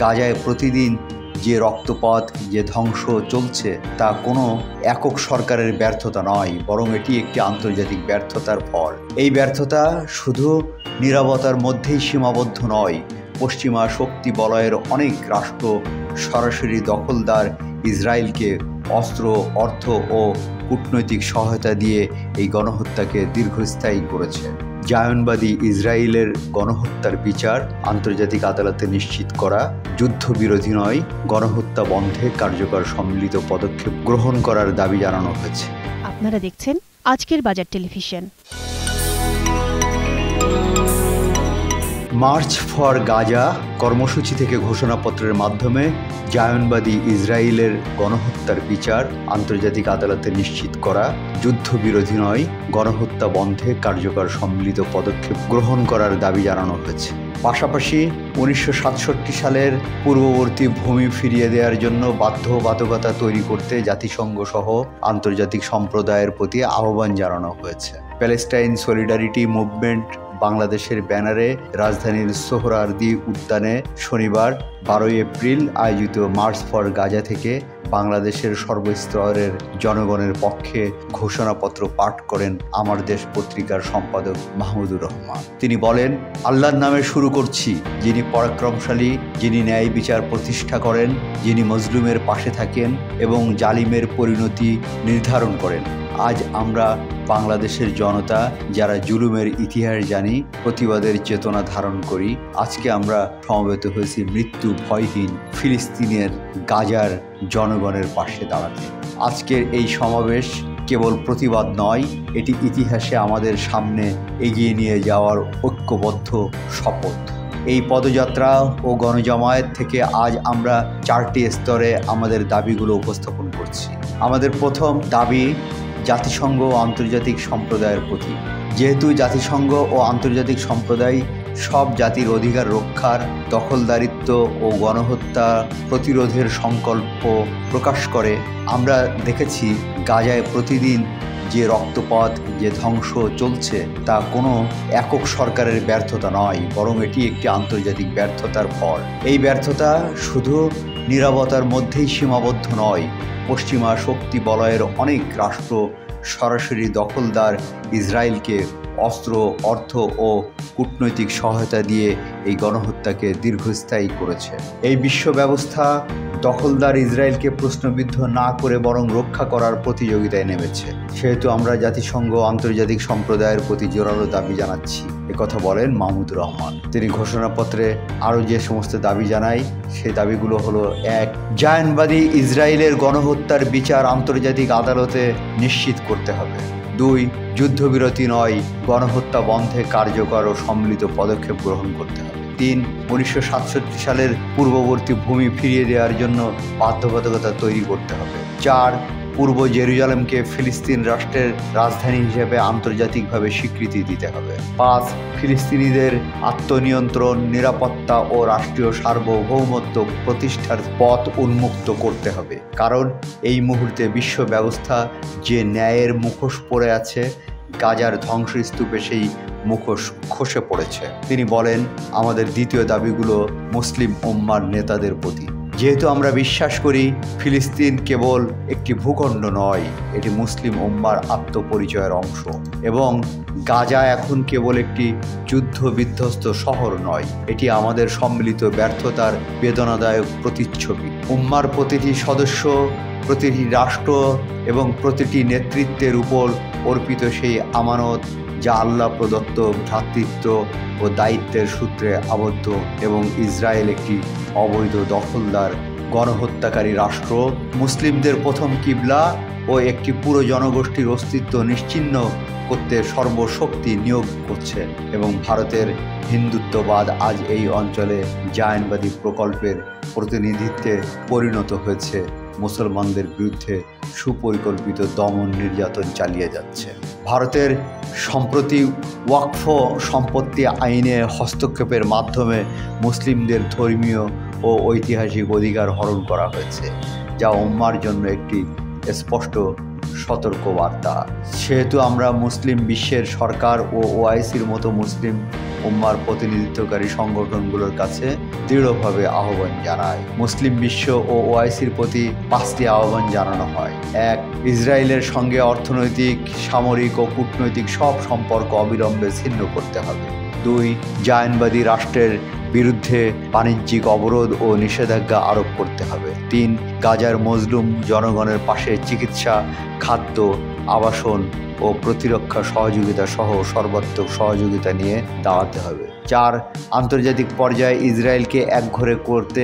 গাজায় প্রতিদিন যে রক্তপাত, যে ধ্বংস চলছে তা কোনো একক সরকারের ব্যর্থতা নয়, বরং এটি একটি আন্তর্জাতিক ব্যর্থতার ফল। এই ব্যর্থতা শুধু নীরবতার মধ্যেই সীমাবদ্ধ নয়। পশ্চিমা শক্তি বলয়ের অনেক রাষ্ট্র সরাসরি দখলদার ইসরায়েলকে অস্ত্র, অর্থ ও কূটনৈতিক সহায়তা দিয়ে এই গণহত্যাকে দীর্ঘস্থায়ী করেছে। জায়নবাদী ইসরায়েলের গণহত্যার বিচার আন্তর্জাতিক আদালতে নিশ্চিত করা, যুদ্ধবিরোধী নয়, গণহত্যা বন্ধে কার্যকর সম্মিলিত পদক্ষেপ গ্রহণ করার দাবি জানানো হয়েছে। আপনারা দেখছেন আজকের বাজার টেলিভিশন। মার্চ ফর গাজা কর্মসূচি থেকে ঘোষণাপত্রের মাধ্যমে জায়নবাদী ইসরায়েলের গণহত্যার বিচার আন্তর্জাতিক আদালতে নিশ্চিত করা, যুদ্ধবিরোধী নয়, গণহত্যা বন্ধে কার্যকর সম্মিলিত পদক্ষেপ গ্রহণ করার দাবি জানানো হয়েছে। পাশাপাশি 1967 সালের পূর্ববর্তী ভূমি ফিরিয়ে দেওয়ার জন্য বাধ্যবাধকতা তৈরি করতে জাতিসংঘ সহ আন্তর্জাতিক সম্প্রদায়ের প্রতি আহ্বান জানানো হয়েছে। প্যালেস্টাইন সলিডারিটি মুভমেন্ট বাংলাদেশের ব্যানারে রাজধানীর সোহরাওয়ার্দী উদ্যানে শনিবার 12 এপ্রিল আয়োজিত মার্চ ফর গাজা থেকে বাংলাদেশের সর্বস্তরের জনগণের পক্ষে ঘোষণাপত্র পাঠ করেন আমার দেশ পত্রিকার সম্পাদক মাহমুদুর রহমান। তিনি বলেন, আল্লাহর নামে শুরু করছি, যিনি পরাক্রমশালী, যিনি ন্যায় বিচার প্রতিষ্ঠা করেন, যিনি মজলুমের পাশে থাকেন এবং জালিমের পরিণতি নির্ধারণ করেন। আজ আমরা বাংলাদেশের জনতা যারা জুলুমের ইতিহাস জানি, প্রতিবাদের চেতনা ধারণ করি, আজকে আমরা সমবেত হয়েছি মৃত্যু ভয়হীন ফিলিস্তিনের গাজার জনগণের পাশে দাঁড়াতে। আজকের এই সমাবেশ কেবল প্রতিবাদ নয়, এটি ইতিহাসে আমাদের সামনে এগিয়ে নিয়ে যাওয়ার ঐক্যবদ্ধ শপথ। এই পদযাত্রা ও গণজামায়াত থেকে আজ আমরা 4টি স্তরে আমাদের দাবিগুলো উপস্থাপন করছি। আমাদের প্রথম দাবি জাতিসংঘ ও আন্তর্জাতিক সম্প্রদায়ের প্রতি। যেহেতু জাতিসংঘ ও আন্তর্জাতিক সম্প্রদায় সব জাতির অধিকার রক্ষার, দখলদারিত্ব ও গণহত্যা প্রতিরোধের সংকল্প প্রকাশ করে, আমরা দেখেছি গাজায় প্রতিদিন যে রক্তপাত, যে ধ্বংস চলছে তা কোনো একক সরকারের ব্যর্থতা নয়, বরং এটি একটি আন্তর্জাতিক ব্যর্থতার ফল। এই ব্যর্থতা শুধু নীরবতার মধ্যেই সীমাবদ্ধ নয়। পশ্চিমা শক্তি বলয়ের অনেক রাষ্ট্র সরাসরি দখলদার ইসরায়েলকে অস্ত্র, অর্থ ও কূটনৈতিক সহায়তা দিয়ে এই গণহত্যাকে দীর্ঘস্থায়ী করেছে। এই বিশ্ব ব্যবস্থা দখলদার ইসরায়েলকে প্রশ্নবিদ্ধ না করে বরং রক্ষা করার প্রতিযোগিতায় নেমেছে। সেহেতু আমরা জাতিসংঘ আন্তর্জাতিক সম্প্রদায়ের প্রতি জোরালো দাবি জানাচ্ছি, একথা বলেন মাহমুদুর রহমান। তিনি ঘোষণাপত্রে আরও যে সমস্ত দাবি জানায় সেই দাবিগুলো হলো: 1. জায়নবাদী ইসরায়েলের গণহত্যার বিচার আন্তর্জাতিক আদালতে নিশ্চিত করতে হবে। 2. যুদ্ধবিরতি নয়, গণহত্যা বন্ধে কার্যকর ও সম্মিলিত পদক্ষেপ গ্রহণ করতে হবে। 3. 1967 সালের পূর্ববর্তী ভূমি ফিরিয়ে দেওয়ার জন্য বাধ্যবাধকতা তৈরি করতে হবে। 4. পূর্ব জেরুজালেমকে ফিলিস্তিন রাষ্ট্রের রাজধানী হিসেবে আন্তর্জাতিকভাবে স্বীকৃতি দিতে হবে। 5. ফিলিস্তিনিদের আত্মনিয়ন্ত্রণ, নিরাপত্তা ও রাষ্ট্রীয় সার্বভৌমত্ব প্রতিষ্ঠার পথ উন্মুক্ত করতে হবে, কারণ এই মুহূর্তে বিশ্ব ব্যবস্থা যে ন্যায়ের মুখোশ পরে আছে, গাজার ধ্বংসস্তূপে সেই মুখোশ খসে পড়েছে। তিনি বলেন, আমাদের দ্বিতীয় দাবিগুলো মুসলিম উম্মার নেতাদের প্রতি। যেহেতু আমরা বিশ্বাস করি ফিলিস্তিন কেবল একটি ভূখণ্ড নয়, এটি মুসলিম উম্মার আত্মপরিচয়ের অংশ, এবং গাজা এখন কেবল একটি যুদ্ধ বিধ্বস্ত শহর নয়, এটি আমাদের সম্মিলিত ব্যর্থতার বেদনাদায়ক প্রতিচ্ছবি। উম্মার প্রতিটি সদস্য, প্রতিটি রাষ্ট্র এবং প্রতিটি নেতৃত্বের উপর অর্পিত সেই আমানত যা আল্লাহ প্রদত্ত ভ্রাতৃত্ব ও দায়িত্বের সূত্রে আবদ্ধ, এবং ইসরায়েল একটি অবৈধ দখলদার গণহত্যাকারী রাষ্ট্র মুসলিমদের প্রথম কিবলা ও একটি পুরো জনগোষ্ঠীর অস্তিত্ব নিশ্চিহ্ন করতে সর্বশক্তি নিয়োগ করছে, এবং ভারতের হিন্দুত্ববাদ আজ এই অঞ্চলে জায়নবাদী প্রকল্পের প্রতিনিধিত্বে পরিণত হয়েছে, মুসলমানদের বিরুদ্ধে সুপরিকল্পিত দমন নির্যাতন চালিয়ে যাচ্ছে। ভারতের সম্প্রতি ওয়াকফ সম্পত্তি আইনে হস্তক্ষেপের মাধ্যমে মুসলিমদের ধর্মীয় ও ঐতিহাসিক অধিকার হরণ করা হয়েছে, যা উম্মার জন্য একটি স্পষ্ট সতর্কবার্তা। সেহেতু আমরা মুসলিম বিশ্বের সরকার ও ওআইসির মতো মুসলিম উম্মার প্রতিনিধিত্বকারী সংগঠনগুলোর কাছে দৃঢ়ভাবে আহ্বান জানায়। মুসলিম বিশ্ব ও ওআইসির প্রতি 5টি আহ্বান জানানো হয়। 1. ইসরায়েলের সঙ্গে অর্থনৈতিক, সামরিক ও কূটনৈতিক সব সম্পর্ক অবিলম্বে ছিন্ন করতে হবে। 2. জায়নবাদী রাষ্ট্রের বিরুদ্ধে বাণিজ্যিক অবরোধ ও নিষেধাজ্ঞা আরোপ করতে হবে। 3. গাজার মজলুম জনগণের পাশে চিকিৎসা, খাদ্য, আবাসন ও প্রতিরক্ষা সহযোগিতা সহ সর্বাত্মক সহযোগিতা নিয়ে দাঁড়াতে হবে। 4. আন্তর্জাতিক পর্যায়ে ইসরায়েলকে একঘরে করতে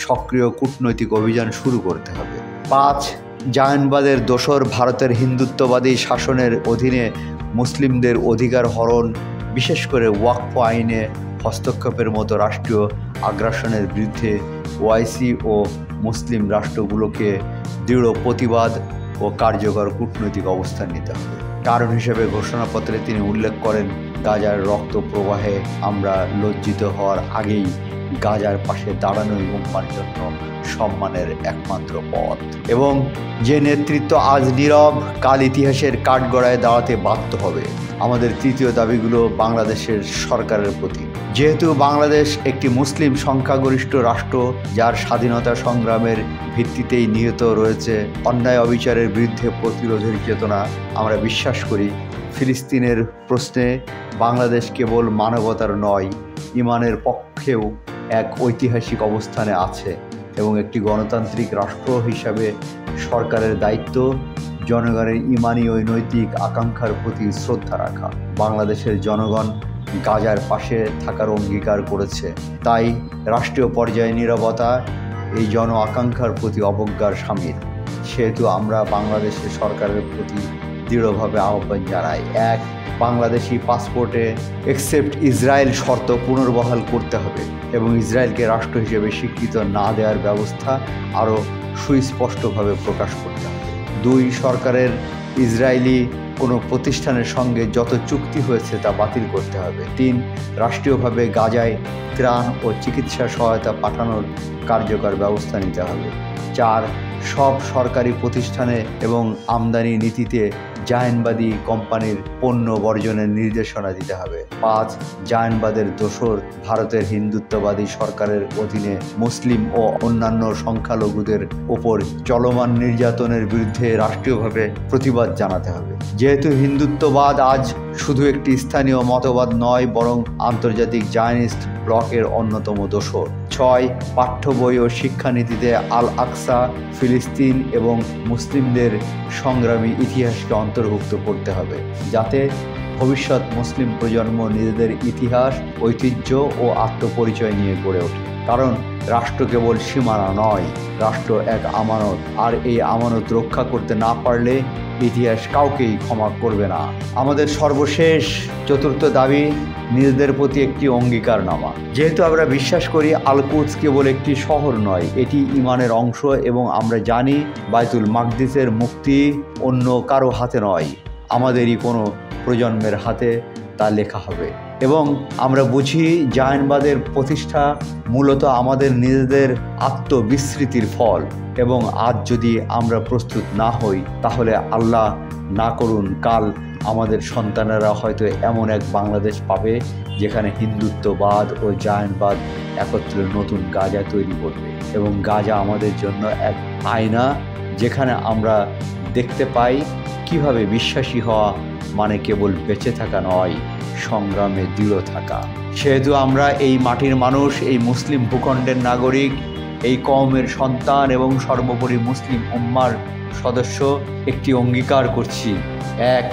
সক্রিয় কূটনৈতিক অভিযান শুরু করতে হবে। 5. জায়নবাদের দোসর ভারতের হিন্দুত্ববাদী শাসনের অধীনে মুসলিমদের অধিকার হরণ, বিশেষ করে ওয়াকফ আইনে হস্তক্ষেপের মতো রাষ্ট্রীয় আগ্রাসনের বিরুদ্ধে ওআইসি ও মুসলিম রাষ্ট্রগুলোকে দৃঢ় প্রতিবাদ ও কার্যকর কূটনৈতিক অবস্থান নিতে হবে। কারণ হিসেবে ঘোষণাপত্রে তিনি উল্লেখ করেন, গাজার রক্ত প্রবাহে আমরা লজ্জিত হওয়ার আগেই গাজার পাশে দাঁড়ানোই উম্মার জন্য সম্মানের একমাত্র পথ, এবং যে নেতৃত্ব আজ নীরব, কাল ইতিহাসের কাঠগড়ায় দাঁড়াতে বাধ্য হবে। আমাদের তৃতীয় দাবিগুলো বাংলাদেশের সরকারের প্রতি। যেহেতু বাংলাদেশ একটি মুসলিম সংখ্যাগরিষ্ঠ রাষ্ট্র, যার স্বাধীনতা সংগ্রামের ভিত্তিতেই নিহত রয়েছে অন্যায় অবিচারের বিরুদ্ধে প্রতিরোধের চেতনা, আমরা বিশ্বাস করি ফিলিস্তিনের প্রশ্নে বাংলাদেশ কেবল মানবতার নয়, ঈমানের পক্ষেও এক ঐতিহাসিক অবস্থানে আছে, এবং একটি গণতান্ত্রিক রাষ্ট্র হিসাবে সরকারের দায়িত্ব জনগণের ঈমানি ও নৈতিক আকাঙ্ক্ষার প্রতি শ্রদ্ধা রাখা। বাংলাদেশের জনগণ গাজার পাশে থাকার অঙ্গীকার করেছে, তাই রাষ্ট্রীয় পর্যায়ে নীরবতা এই জন আকাঙ্ক্ষার প্রতি অবজ্ঞার শামিল। সেহেতু আমরা বাংলাদেশের সরকারের প্রতি দৃঢ়ভাবে আহ্বান জানাই। 1. বাংলাদেশি পাসপোর্টে এক্সেপ্ট ইসরায়েল শর্ত পুনর্বহাল করতে হবে এবং ইসরায়েলকে রাষ্ট্র হিসেবে স্বীকৃতি না দেওয়ার ব্যবস্থা আরও সুস্পষ্টভাবে প্রকাশ করতে হবে। 2. সরকারের ইসরায়েলি কোনো প্রতিষ্ঠানের সঙ্গে যত চুক্তি হয়েছে তা বাতিল করতে হবে। 3. রাষ্ট্রীয়ভাবে গাজায় ত্রাণ ও চিকিৎসা সহায়তা পাঠানোর কার্যকর ব্যবস্থা নিতে হবে। 4. সব সরকারি প্রতিষ্ঠানে এবং আমদানি নীতিতে জায়নবাদী কোম্পানির পণ্য বর্জনের নির্দেশনা দিতে হবে। 5. জায়নবাদের দোসর ভারতের হিন্দুত্ববাদী সরকারের অধীনে মুসলিম ও অন্যান্য সংখ্যালঘুদের ওপর চলমান নির্যাতনের বিরুদ্ধে রাষ্ট্রীয়ভাবে প্রতিবাদ জানাতে হবে। যেহেতু হিন্দুত্ববাদ আজ শুধু একটি স্থানীয় মতবাদ নয়, বরং আন্তর্জাতিক জায়নিস্ট ব্লকের অন্যতম দোসর। 6. পাঠ্য বই ও শিক্ষানীতিতে আল আকসা, ফিলিস্তিন এবং মুসলিমদের সংগ্রামী ইতিহাসকে অন্তর্ভুক্ত করতে হবে, যাতে ভবিষ্যৎ মুসলিম প্রজন্ম নিজেদের ইতিহাস, ঐতিহ্য ও আত্মপরিচয় নিয়ে গড়ে ওঠে। কারণ রাষ্ট্র কেবল সীমানা নয়, রাষ্ট্র এক আমানত, আর এই আমানত রক্ষা করতে না পারলে ইতিহাস কাউকেই ক্ষমা করবে না। আমাদের সর্বশেষ চতুর্থ দাবি নিজেদের প্রতি একটি অঙ্গীকারনামা। যেহেতু আমরা বিশ্বাস করি আল কুদস কেবল একটি শহর নয়, এটি ঈমানের অংশ, এবং আমরা জানি বাইতুল মাকদিসের মুক্তি অন্য কারো হাতে নয়, আমাদেরই কোনো প্রজন্মের হাতে তা লেখা হবে। এবং আমরা বুঝি জায়নবাদের প্রতিষ্ঠা মূলত আমাদের নিজেদের আত্মবিস্মৃতির ফল, এবং আজ যদি আমরা প্রস্তুত না হই, তাহলে আল্লাহ না করুন কাল আমাদের সন্তানেরা হয়তো এমন এক বাংলাদেশ পাবে যেখানে হিন্দুত্ববাদ ও জায়নবাদ একত্রে নতুন গাজা তৈরি করবে, এবং গাজা আমাদের জন্য এক আয়না, যেখানে আমরা দেখতে পাই কিভাবে বিশ্বাসী হওয়া মানে কেবল বেঁচে থাকা নয়, সংগ্রামে দৃঢ় থাকা। সেহেতু আমরা এই মাটির মানুষ, এই মুসলিম ভূখণ্ডের নাগরিক, এই কওমের সন্তান এবং সর্বোপরি মুসলিম উম্মার সদস্য একটি অঙ্গীকার করছি। 1.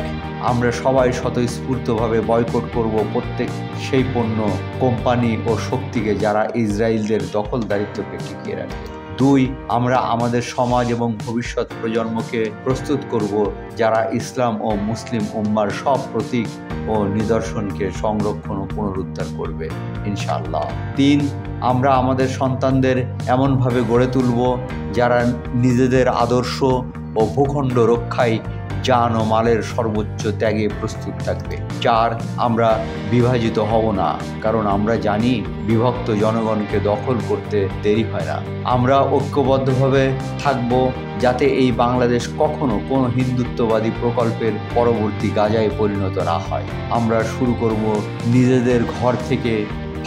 আমরা সবাই স্বতঃস্ফূর্তভাবে বয়কট করব প্রত্যেক সেই পণ্য, কোম্পানি ও শক্তিকে যারা ইসরায়েলদের দখলদারিত্বকে টিকিয়ে রাখে। 2. আমরা আমাদের সমাজ এবং ভবিষ্যৎ প্রজন্মকে প্রস্তুত করব যারা ইসলাম ও মুসলিম উম্মার সব প্রতীক ও নিদর্শনকে সংরক্ষণ ও পুনরুদ্ধার করবে ইনশাআল্লাহ। 3. আমরা আমাদের সন্তানদের এমনভাবে গড়ে তুলব যারা নিজেদের আদর্শ ও ভূখণ্ড রক্ষায় জান ও মালের সর্বোচ্চ ত্যাগে প্রস্তুত থাকবে। 4, আমরা বিভাজিত হব না, কারণ আমরা জানি বিভক্ত জনগণকে দখল করতে দেরি হয় না। আমরা ঐক্যবদ্ধভাবে থাকব যাতে এই বাংলাদেশ কখনো কোনো হিন্দুত্ববাদী প্রকল্পের পরবর্তী গাজায় পরিণত না হয়। আমরা শুরু করব নিজেদের ঘর থেকে,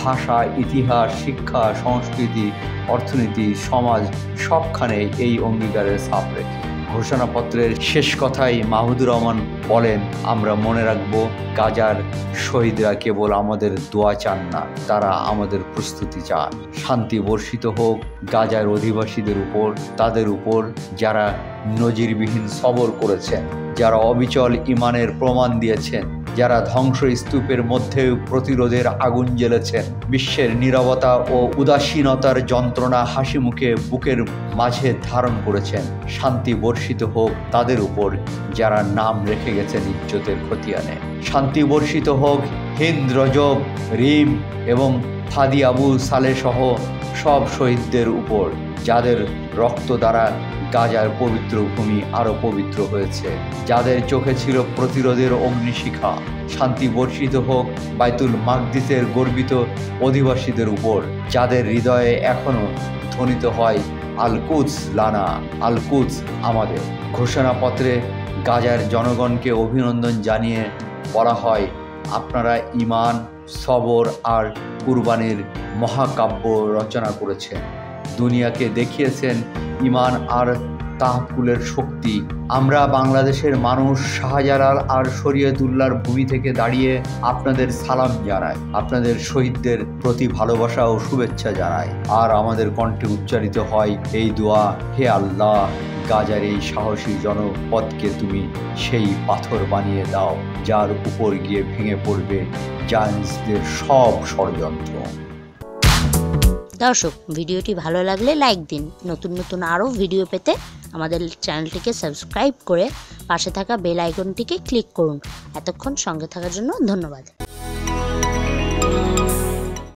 ভাষা, ইতিহাস, শিক্ষা, সংস্কৃতি, অর্থনীতি, সমাজ সবখানে এই অঙ্গীকারের ছাপ রেখে। ঘোষণাপত্রের শেষ কথায় মাহমুদুর রহমান বলেন, আমরা মনে রাখব গাজার শহীদরা কেবল আমাদের দোয়া চান না, তারা আমাদের প্রস্তুতি চান। শান্তি বর্ষিত হোক গাজার অধিবাসীদের উপর, তাদের উপর যারা নজিরবিহীন সবর করেছেন, যারা অবিচল ঈমানের প্রমাণ দিয়েছেন, যারা ধ্বংসস্তূপের মধ্যেও প্রতিরোধের আগুন জ্বেলেছেন, বিশ্বের নীরবতা ও উদাসীনতার যন্ত্রণা হাসি মুখে বুকের মাঝে ধারণ করেছেন। শান্তি বর্ষিত হোক তাদের উপর যারা নাম রেখে গেছেন ইজ্জতের খতিয়ানে। শান্তি বর্ষিত হোক হিন্দ, রজব, রিম এবং ফাদি আবু সালে সহ সব শহীদদের উপর, যাদের রক্ত দ্বারা গাজার পবিত্র ভূমি আরও পবিত্র হয়েছে, যাদের চোখে ছিল প্রতিরোধের অগ্নিশিখা। শান্তি বর্ষিত হোক বাইতুল মাকদিসের গর্বিত অধিবাসীদের উপর, যাদের হৃদয়ে এখনো ধ্বনিত হয় আল কুদস লানা, আল কুদস আমাদের। ঘোষণাপত্রে গাজার জনগণকে অভিনন্দন জানিয়ে বলা হয়, আপনারা ঈমান, সবর আর কুরবানির মহাকাব্য রচনা করেছেন, দুনিয়াকে দেখিয়েছেন ঈমান আর তাহাক্কুলের শক্তি। আমরা বাংলাদেশের মানুষ শাহজালাল আর শরীয়তুল্লাহর ভূমি থেকে দাঁড়িয়ে আপনাদের সালাম জানাই, আপনাদের শহীদদের প্রতি ভালোবাসা ও শুভেচ্ছা জানাই। আর আমাদের কণ্ঠে উচ্চারিত হয় এই দোয়া, হে আল্লাহ, গাজার এই সাহসী জনপদকে তুমি সেই পাথর বানিয়ে দাও যার উপর গিয়ে ভেঙে পড়বে জায়েন্টসদের সব ষড়যন্ত্র। দর্শক, ভিডিওটি ভালো লাগলে লাইক দিন। নতুন নতুন আরও ভিডিও পেতে আমাদের চ্যানেলটিকে সাবস্ক্রাইব করে পাশে থাকা বেল আইকনটিকে ক্লিক করুন। এতক্ষণ সঙ্গে থাকার জন্য ধন্যবাদ।